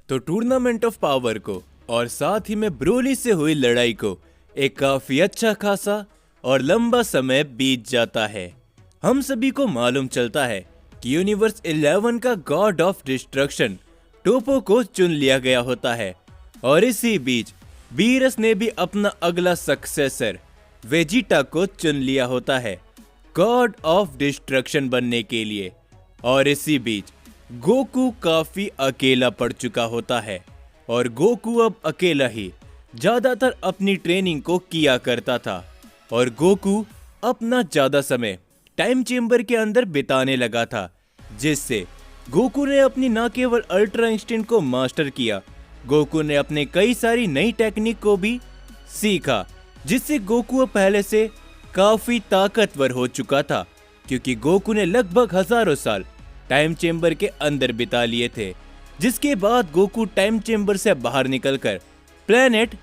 तो tournament of power को और साथ ही में ब्रोली से हुई लड़ाई को एक काफी अच्छा खासा और लंबा समय बीत जाता है। हम सभी को मालूम चलता है कि यूनिवर्स 11 का गॉड ऑफ डिस्ट्रक्शन टोपो को चुन लिया गया होता है और इसी बीच बीरस ने भी अपना अगला सक्सेसर वेजिटा को चुन लिया होता है गॉड ऑफ डिस्ट्रक्शन बनने के लिए। और इसी बीच गोकू काफी अकेला पड़ चुका होता है और गोकू अब अकेला ही ज्यादातर अपनी ट्रेनिंग को किया करता था और गोकू अपना ज्यादा समय टाइम चेम्बर के अंदर बिताने लगा था, जिससे गोकू ने अपनी न केवल अल्ट्रा इंस्टिंक्ट को मास्टर किया, गोकू ने अपने कई सारी नई टेक्निक को भी सीखा, जिससे गोकू पहले से काफी ताकतवर हो चुका था क्योंकि गोकू ने लगभग हजारों साल टाइम चेम्बर के अंदर बिता लिए थे। जिसके बाद गोकू टाइम चेम्बर से बाहर निकलकर प्लेनेट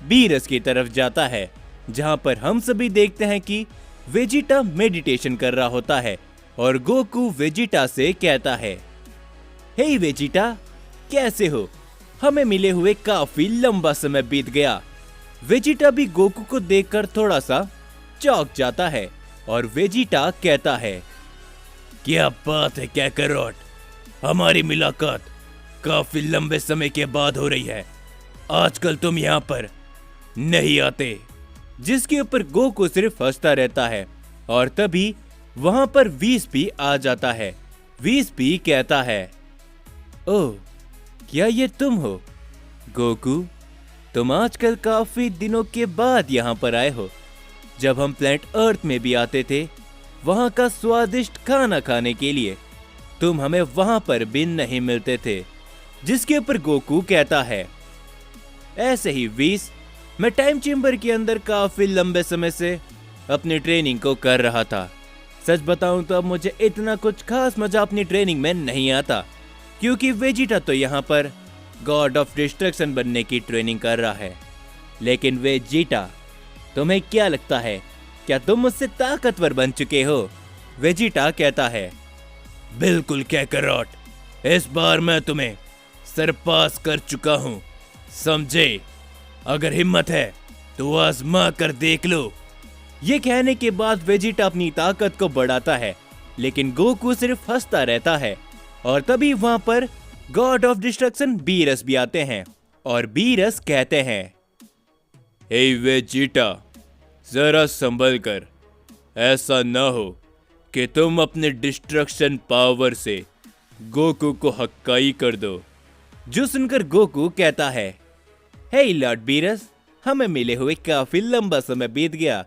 बीरस की तरफ जाता है, जहां पर हम सभी देखते हैं कि वेजिटा मेडिटेशन कर रहा होता है और गोकू वेजिटा से कहता है, हे वेजिटा, कैसे हो? हमें मिले हुए काफी लंबा समय बीत गया। वेजिटा भी गोकू को देखकर थोड़ा सा चौंक जाता है और वेजिटा कहता है, क्या बात है कैकरोट, हमारी मुलाकात काफी लंबे समय के बाद हो रही है। आजकल तुम यहाँ पर नहीं आते। जिसके ऊपर गोकू सिर्फ हंसता रहता है और तभी वहां पर वीसपी आ जाता है। वीसपी कहता है, ओह, क्या ये तुम हो? गोकू, तुम आजकल काफी दिनों के बाद यहाँ पर आए हो। जब हम प्लेनेट अर्थ में भी आते थे वहां का स्वादिष्ट खाना खाने के लिए, तुम हमें वहां पर भी नहीं मिलते थे। जिसके ऊपर गोकू कहता है, ऐसे ही वीस, मैं टाइम चेम्बर के अंदर काफी लंबे समय से अपनी ट्रेनिंग को कर रहा था। सच बताऊं तो अब मुझे इतना कुछ खास मजा अपनी ट्रेनिंग में नहीं आता क्योंकि वेजिटा तो यहाँ पर गॉड ऑफ डिस्ट्रक्शन बनने की ट्रेनिंग कर रहा है। लेकिन वेजिटा, तुम्हें क्या लगता है, क्या तुम मुझसे ताकतवर बन चुके हो? वेजिटा कहता है, बिल्कुल कैकरोट, इस बार मैं तुम्हें सरपास कर चुका हूँ, समझे? अगर हिम्मत है तो आजमा कर देख लो। ये कहने के बाद वेजिटा अपनी ताकत को बढ़ाता है, लेकिन गोकू सिर्फ हंसता रहता है और तभी वहां पर गॉड ऑफ डिस्ट्रक्शन बीरस भी आते हैं और बीरस कहते हैं, हे वेजिटा, जरा संभल कर, ऐसा न हो कि तुम अपने डिस्ट्रक्शन पावर से गोकू को हक्काई कर दो। जो सुनकर गोकू कहता है, हे लॉर्ड बीरस, हमें मिले हुए काफी लंबा समय बीत गया,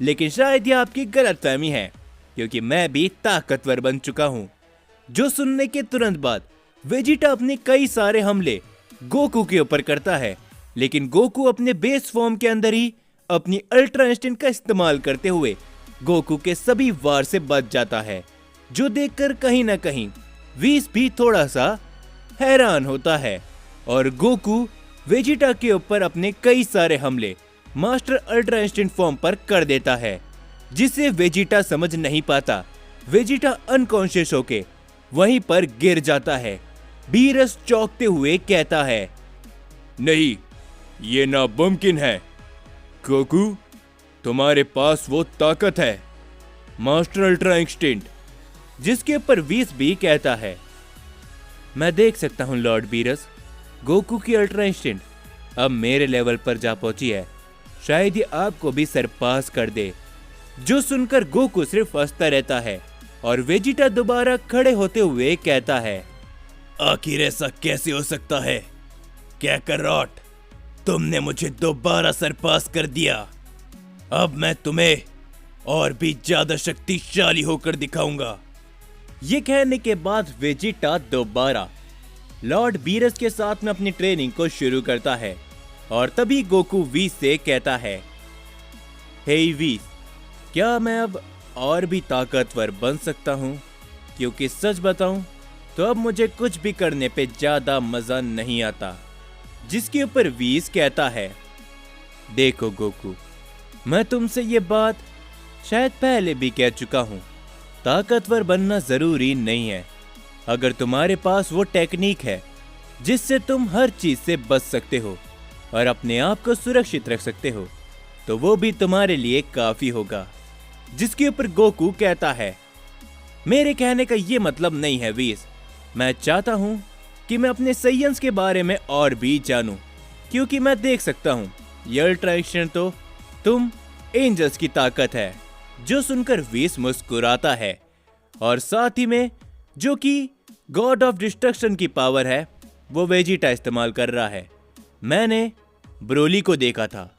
लेकिन शायद यह आपकी गलतफहमी है क्योंकि मैं भी ताकतवर बन चुका हूँ। जो सुनने के तुरंत बाद वेजिटा अपने कई सारे हमले गोकू के ऊपर करता है, लेकिन गोकू अपने बेस फॉर्म के अंदर ही अपनी अल्ट्रा इंस्टिंक्ट का इस्तेमाल करते हुए गोकू के सभी वार से बच जाता है। जो देखकर कहीं ना कहीं वीस भी थोड़ा सा हैरान होता है और गोकू वेजिटा के ऊपर अपने कई सारे हमले मास्टर अल्ट्रा इंस्टिंक्ट फॉर्म पर कर देता है, जिसे वेजिटा समझ नहीं पाता। वेजिटा अनकॉन्शियस होके वहीं पर गिर जाता है। बीरस चौंकते हुए कहता है, नहीं, ये नामुमकिन है। गोकू, तुम्हारे पास वो ताकत है, मास्टर अल्ट्रा इंस्टिंक्ट। जिसके ऊपर वीस भी कहता है, मैं देख सकता हूं लॉर्ड बीरस, गोकू की अल्ट्रा इंस्टिंक्ट अब मेरे लेवल पर जा पहुंची है, शायद ये आपको भी सरपास कर दे। जो सुनकर गोकू सिर्फ हंसता रहता है और वेजिटा दोबारा खड़े होते हुए कहता है, आखिर ऐसा कैसे हो सकता है कैकरोट, तुमने मुझे दोबारा सरपास कर दिया। अब मैं तुम्हें और भी ज्यादा शक्तिशाली होकर दिखाऊंगा। ये कहने के बाद वेजिटा दोबारा लॉर्ड बीरस के साथ में अपनी ट्रेनिंग को शुरू करता है और तभी गोकू वीस से कहता है, हे वीस, क्या मैं अब और भी ताकतवर बन सकता हूँ? क्योंकि सच बताऊं तो अब मुझे कुछ भी करने पे ज्यादा मजा नहीं आता। जिसके ऊपर वीस कहता है, देखो गोकू, मैं तुमसे ये बात शायद पहले भी कह चुका हूँ, ताकतवर बनना जरूरी नहीं है। अगर तुम्हारे पास वो टेक्निक है जिससे तुम हर चीज से बच सकते हो और अपने आप को सुरक्षित रख सकते हो, तो वो भी तुम्हारे लिए काफी होगा। जिसके ऊपर गोकू कहता है, मेरे कहने का ये मतलब नहीं है वीस, मैं चाहता हूँ कि मैं अपने साइंस के बारे में और भी जानूं, क्योंकि मैं देख सकता हूँ ये अल्ट्रा एक्शन तो तुम एंजल्स की ताकत है। जो सुनकर वीस मुस्कुराता है और साथ ही में जो कि गॉड ऑफ डिस्ट्रक्शन की पावर है वो वेजिटा इस्तेमाल कर रहा है। मैंने ब्रोली को देखा था,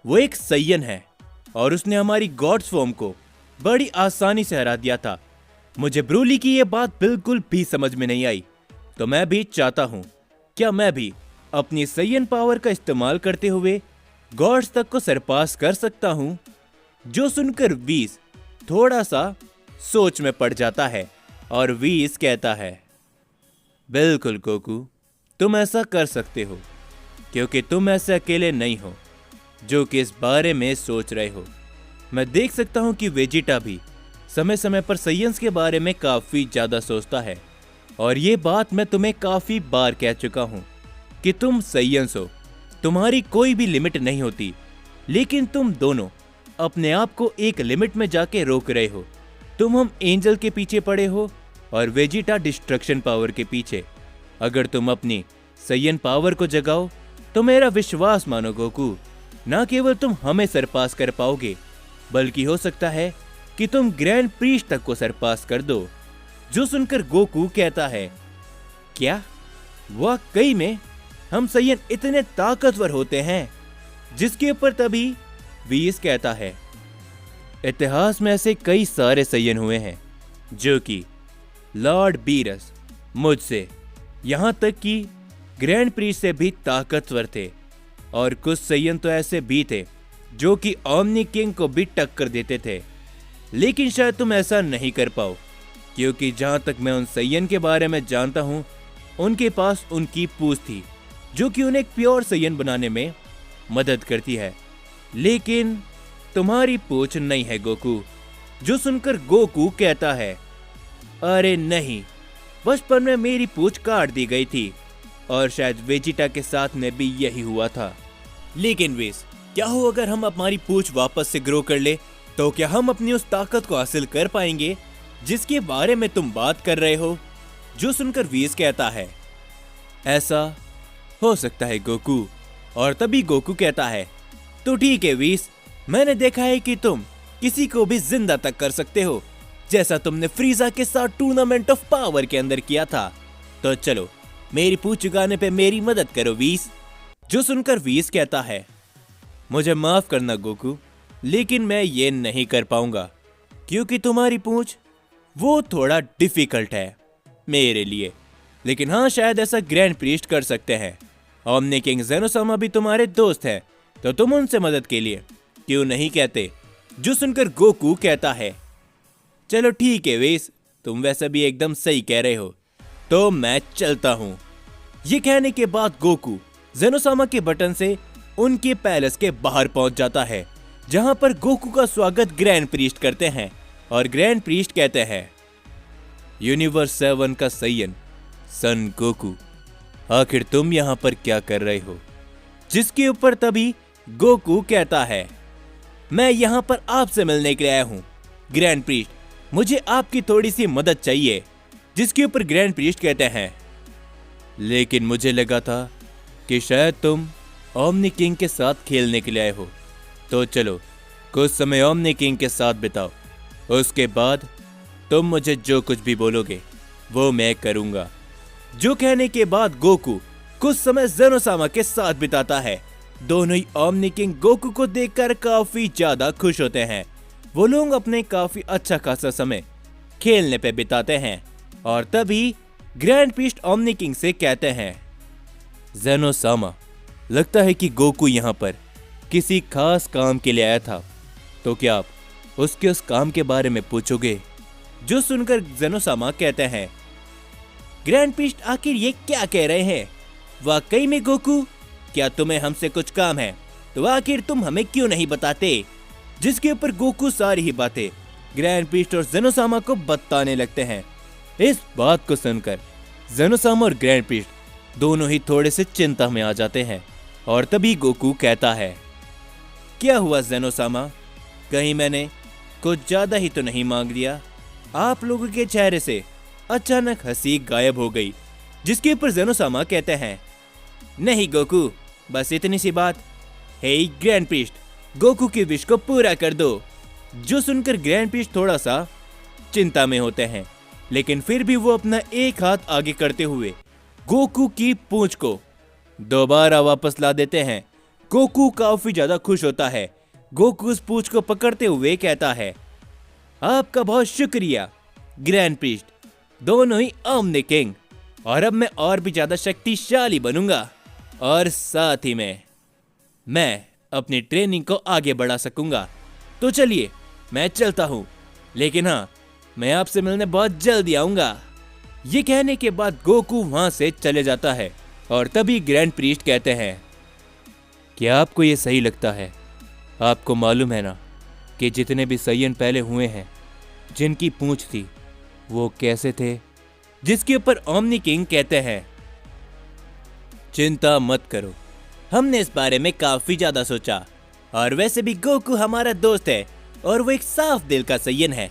वो एक सैयन है और उसने हमारी गॉड्स फॉर्म को बड़ी आसानी से हरा दिया था। मुझे ब्रोली की ये बात बिल्कुल भी समझ में नहीं आई, तो मैं भी चाहता हूँ क्या मैं भी अपनी सैयन पावर का इस्तेमाल करते हुए गॉड्स तक को सरपास कर सकता हूँ। जो सुनकर वीस थोड़ा सा सोच में पड़ जाता है और वीस कहता है, बिल्कुल गोकू, तुम ऐसा कर सकते हो, क्योंकि तुम ऐसे अकेले नहीं हो जो कि इस बारे में सोच रहे हो। मैं देख सकता हूं कि वेजिटा भी समय समय पर साइंस के बारे में काफी ज्यादा सोचता है, और ये बात मैं तुम्हें काफी बार कह चुका हूं कि तुम साइंस हो, तुम्हारी कोई भी लिमिट नहीं होती, लेकिन तुम दोनों अपने आप को एक लिमिट में जाके रोक रहे हो। तुम हम एंजल के पीछे पड़े हो और वेजिटा डिस्ट्रक्शन पावर के पीछे। अगर तुम अपनी सैयन पावर को जगाओ तो मेरा विश्वास मानो गोकू, ना केवल तुम हमें सरपास कर पाओगे, बल्कि हो सकता है कि तुम ग्रैंड प्रीस्ट तक को सरपास कर दो। जो सुनकर गोकू कहता है, क्या वाकई में हम सैयन इतने ताकतवर होते हैं? जिसके ऊपर तभी वीस कहता है, इतिहास में ऐसे कई सारे सैयन हुए हैं जो कि लॉर्ड बीरस मुझसे, यहां तक कि ग्रैंड प्रीस्ट से भी ताकतवर थे, और कुछ सैयन तो ऐसे भी थे जो कि ओमनी किंग को भी टक्कर देते थे। लेकिन शायद तुम ऐसा नहीं कर पाओ, क्योंकि जहां तक मैं उन सैयन के बारे में जानता हूं, उनके पास उनकी पूंछ थी जो कि उन्हें एक प्योर सैयन बनाने में मदद करती है, लेकिन तुम्हारी पूंछ नहीं है गोकू। जो सुनकर गोकू कहता है, अरे नहीं, बचपन में मेरी पूंछ काट दी गई थी और शायद वेजिटा के साथ में भी यही हुआ था। लेकिन वेस, क्या हो अगर हम हमारी पूंछ वापस से ग्रो कर ले, तो क्या हम अपनी उस ताकत को हासिल कर पाएंगे जिसके बारे में तुम बात कर रहे हो? जो सुनकर वीस कहता है, ऐसा हो सकता है गोकू। और तभी गोकू कहता है, तो ठीक है वीस, मैंने देखा है कि तुम किसी को भी जिंदा तक कर सकते हो, जैसा तुमने फ्रीजा के साथ टूर्नामेंट ऑफ पावर के अंदर किया था। तो चलो मेरी पूंछ उगाने पे मेरी मदद करो वीस। जो सुनकर वीस कहता है, मुझे माफ करना गोकू, लेकिन मैं ये नहीं कर पाऊंगा, क्योंकि तुम्हारी पूंछ वो थोड़ा डिफिकल्ट है मेरे लिए। लेकिन हाँ, शायद ऐसा ग्रैंड प्रीस्ट कर सकते हैं। ओमनी किंग जेनोसामा भी तुम्हारे दोस्त हैं, तो तुम उनसे मदद के लिए क्यों नहीं कहते? जो सुनकर गोकू कहता है, चलो ठीक है वेस, तुम वैसे भी एकदम सही कह रहे हो, तो मैं चलता हूं। ये कहने के बाद गोकू जेनोसामा के बटन से उनके पैलेस के बाहर पहुंच जाता है, जहां पर गोकू का स्वागत ग्रैंड प्रीस्ट करते हैं और ग्रैंड प्रीस्ट कहते हैं, यूनिवर्स 7 का सैयन सन गोकू, आखिर तुम यहां पर क्या कर रहे हो? जिसके ऊपर तभी गोकू कहता है, मैं यहां पर आपसे मिलने के लिए आया हूं ग्रैंड प्रीस्ट, मुझे आपकी थोड़ी सी मदद चाहिए। जिसके ऊपर ग्रैंड प्रीस्ट कहते हैं, लेकिन मुझे लगा था कि शायद तुम ओमनी किंग के साथ खेलने के लिए आए हो, तो चलो कुछ समय ओमनी किंग के साथ बिताओ, उसके बाद तुम मुझे जो कुछ भी बोलोगे वो मैं करूंगा। जो कहने के बाद गोकू कुछ समय जेनोसामा के साथ बिताता है। दोनों ही ओमनी किंग गोकू को देखकर काफी ज्यादा खुश होते हैं। वो लोग अपने काफी अच्छा खासा समय खेलने पे बिताते हैं, और तभी ग्रैंड प्रीस्ट ओमनी किंग से कहते हैं, जेनोसामा, लगता है कि गोकू यहाँ पर किसी खास काम के लिए आया था, तो क्या आप उसके उस काम के बारे में पूछोगे? जो सुनकर जेनोसामा कहते हैं, ग्रैंड प्रीस्ट आखिर ये क्या कह रहे हैं? वाकई में गोकू, क्या तुम्हें हमसे कुछ काम है? तो आखिर तुम हमें क्यों नहीं बताते? जिसके ऊपर गोकू सारी ही बातें ग्रैंड प्रीस्ट और जेनोसामा को बताने लगते हैं। इस बात को सुनकर जेनोसामा और ग्रैंड प्रीस्ट दोनों ही थोड़े से चिंता में आ जाते हैं और तभी गोकू कहता है, क्या हुआ ज़ेनोसामा, कहीं मैंने कुछ ज्यादा ही तो नहीं मांग लिया? आप लोगों के चेहरे से अचानक हंसी गायब हो गई, जिसके ऊपर ज़ेनोसामा कहते हैं, नहीं गोकू, बस इतनी सी बात। हे ग्रैंड प्रीस्ट, गोकू की विश को पूरा कर दो। जो सुनकर ग्रैंड प्रीस्ट थोड़ा सा चिंता में होते हैं, लेकिन फिर भी वो अपना एक हाथ आगे करते हुए गोकू की पूंछ को दोबारा वापस ला देते हैं। गोकू काफी ज्यादा खुश होता है। गोकू उस पूंछ को पकड़ते हुए कहता है, आपका बहुत शुक्रिया ग्रैंड प्रीस्ट, दोनों ही ओमनी किंग, और अब मैं और भी ज्यादा शक्तिशाली बनूंगा और साथ ही में मैं अपनी ट्रेनिंग को आगे बढ़ा सकूंगा। तो चलिए मैं चलता हूं, लेकिन हाँ, मैं आपसे मिलने बहुत जल्दी आऊंगा। ये कहने के बाद गोकू वहां से चले जाता है और तभी ग्रैंड प्रीस्ट कहते हैं, क्या आपको ये सही लगता है? आपको मालूम है ना कि जितने भी सैयन पहले हुए हैं जिनकी पूंछ थी वो कैसे थे? जिसके ऊपर ओमनी किंग कहते हैं, चिंता मत करो, हमने इस बारे में काफी ज्यादा सोचा, और वैसे भी गोकू हमारा दोस्त है और वो एक साफ दिल का सैयन है,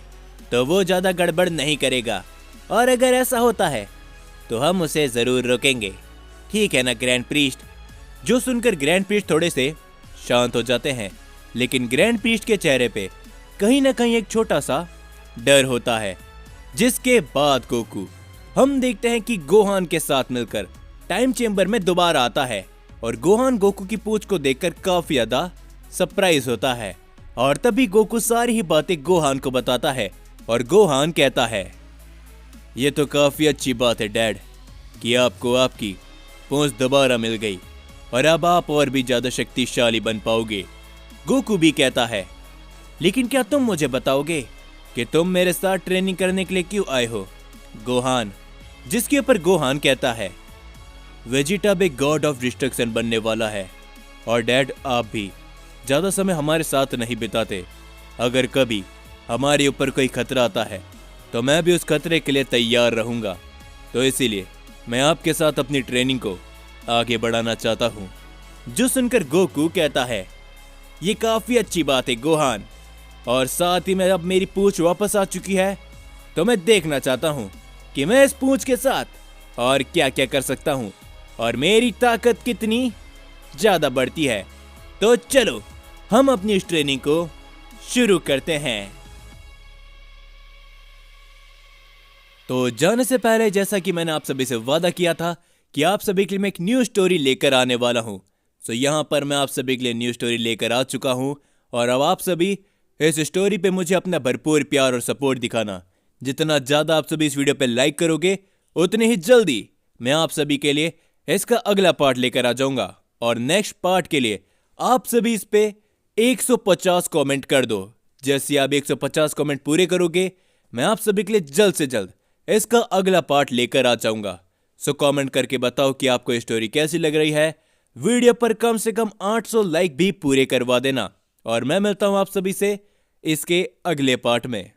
तो वो ज्यादा गड़बड़ नहीं करेगा, और अगर ऐसा होता है तो हम उसे जरूर रोकेंगे, ठीक है ना ग्रैंड प्रीस्ट? जो सुनकर ग्रैंड प्रीस्ट थोड़े से शांत हो जाते हैं, लेकिन ग्रैंड प्रीस्ट के चेहरे पे कहीं ना कहीं एक छोटा सा डर होता है। जिसके बाद गोकू हम देखते हैं कि गोहान के साथ मिलकर टाइम चेंबर में दोबारा आता है, और गोहान गोकू की पूंछ को देखकर काफी ज्यादा सरप्राइज होता है, और तभी गोकू सारी ही बातें गोहान को बताता है, और गोहान कहता है, ये तो काफी अच्छी बात है डैड कि आपको आपकी पूंछ दोबारा मिल गई और अब आप और भी ज्यादा शक्तिशाली बन पाओगे। गोकू भी कहता है, लेकिन क्या तुम मुझे बताओगे कि तुम मेरे साथ ट्रेनिंग करने के लिए क्यों आए हो गोहान? जिसके ऊपर गोहान कहता है, वेजिटा भी गॉड ऑफ डिस्ट्रक्शन बनने वाला है, और डैड आप भी ज्यादा समय हमारे साथ नहीं बिताते। अगर कभी हमारे ऊपर कोई खतरा आता है तो मैं भी उस खतरे के लिए तैयार रहूंगा, तो इसीलिए मैं आपके साथ अपनी ट्रेनिंग को आगे बढ़ाना चाहता हूँ। जो सुनकर गोकू कहता है, ये काफी अच्छी बात है गोहान, और साथ ही में अब मेरी पूंछ वापस आ चुकी है, तो मैं देखना चाहता हूँ कि मैं इस पूंछ के साथ और क्या क्या कर सकता हूँ और मेरी ताकत कितनी ज्यादा बढ़ती है। तो चलो हम अपनी इस ट्रेनिंग को शुरू करते हैं। तो जाने से पहले, जैसा कि मैंने आप सभी से वादा किया था कि आप सभी के लिए मैं एक न्यू स्टोरी लेकर आने वाला हूं, तो यहाँ पर मैं आप सभी के लिए न्यू स्टोरी लेकर आ चुका हूं, और अब आप सभी इस स्टोरी पे मुझे अपना भरपूर प्यार और सपोर्ट दिखाना। जितना ज्यादा आप सभी इस वीडियो पे लाइक करोगे, उतने ही जल्दी मैं आप सभी के लिए इसका अगला पार्ट लेकर आ जाऊंगा, और नेक्स्ट पार्ट के लिए आप सभी इस पे 150 कमेंट कर दो। जैसे आप 150 कमेंट पूरे करोगे, मैं आप सभी के लिए जल्द से जल्द इसका अगला पार्ट लेकर आ जाऊंगा। सो कमेंट करके बताओ कि आपको ये स्टोरी कैसी लग रही है। वीडियो पर कम से कम 800 लाइक भी पूरे करवा देना, और मैं मिलता हूं आप सभी से इसके अगले पार्ट में।